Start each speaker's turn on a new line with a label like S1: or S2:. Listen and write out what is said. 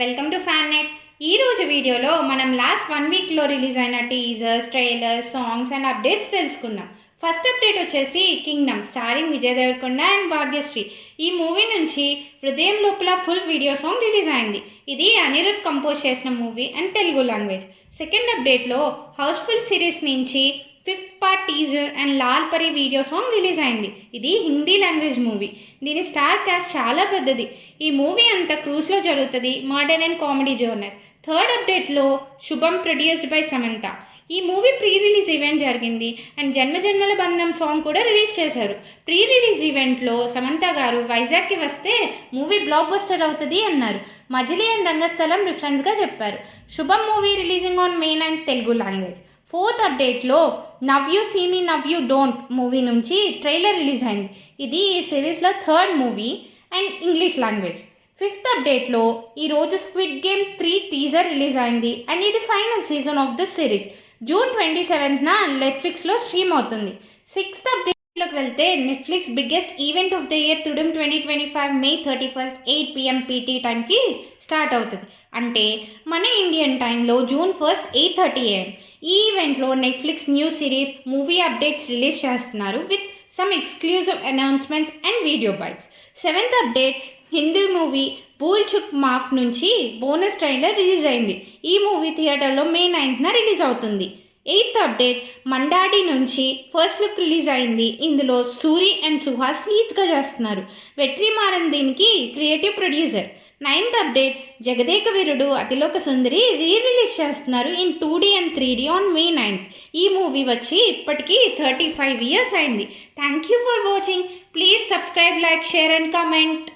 S1: Welcome to fan net. ఈ రోజు వీడియోలో మనం లాస్ట్ 1 వీక్లో రిలీజ్ అయిన teasers, trailers, songs and updates తెలుసుకుందాం. ఫస్ట్ అప్డేట్ వచ్చేసి Kingdom starring Vijay Deverakonda and Bhagyashri. ఈ మూవీ నుంచి హృదయం లోపల ఫుల్ వీడియో సాంగ్ రిలీజ్ అయింది. ఇది అనిరుద్ కంపోజ్ చేసిన movie and Telugu language. Second అప్డేట్లో హౌస్ఫుల్ సిరీస్ నుంచి 5th part teaser and Lal పరి వీడియో సాంగ్ రిలీజ్ అయింది. ఇది హిందీ లాంగ్వేజ్ మూవీ. దీని స్టార్ కాస్ట్ చాలా పెద్దది. ఈ మూవీ అంతా క్రూజ్లో జరుగుతుంది, murder and comedy genre. Third అప్డేట్లో శుభం ప్రొడ్యూస్డ్ బై సమంత. ఈ మూవీ ప్రీ రిలీజ్ ఈవెంట్ జరిగింది అండ్ జన్మజన్మల బంధం సాంగ్ కూడా రిలీజ్ చేశారు. ప్రీ రిలీజ్ ఈవెంట్లో సమంత గారు వైజాగ్కి వస్తే మూవీ బ్లాక్ బస్టర్ అవుతుంది అన్నారు. మజిలీ అండ్ రంగస్థలం రిఫరెన్స్గా చెప్పారు. Subham movie releasing on May 9 Telugu language. Fourth అప్డేట్లో Now You See Me Now You Don't movie నుంచి ట్రైలర్ రిలీజ్ అయింది. ఇది ఈ సిరీస్లో third movie and English language. Fifth అప్డేట్లో ఈరోజు స్క్విడ్ గేమ్ 3 టీజర్ రిలీజ్ అయింది అండ్ ఇది final season of this series. June 27న నెట్ఫ్లిక్స్లో స్ట్రీమ్ అవుతుంది. సిక్స్త్ అప్డేట్లోకి వెళ్తే Netflix biggest event of the year Tudum 2025 May 31st 8 PM PT టైంకి స్టార్ట్ అవుతుంది. అంటే మన ఇండియన్ టైంలో June 1st 8:30 AM. ఈ ఈవెంట్లో Netflix new series, movie updates release చేస్తున్నారు with some exclusive announcements and video bytes. Seventh update Hindi movie Bhool Chuk Maaf నుంచి bonus trailer release అయింది. ఈ మూవీ థియేటర్లో May 9న రిలీజ్ అవుతుంది. ఎయిత్ అప్డేట్ మండాడి నుంచి ఫస్ట్ లుక్ రిలీజ్ అయింది. ఇందులో సూరి అండ్ సుహాస్ లీడ్స్గా చేస్తున్నారు. వెట్రిమారన్ దీనికి creative producer. Ninth update Jagadeka Veerudu Athiloka Sundari release చేస్తున్నారు in 2D and 3D on May 9. ఈ మూవీ వచ్చి ఇప్పటికీ 35 years అయింది. Thank you for watching. Please subscribe, like, share and comment.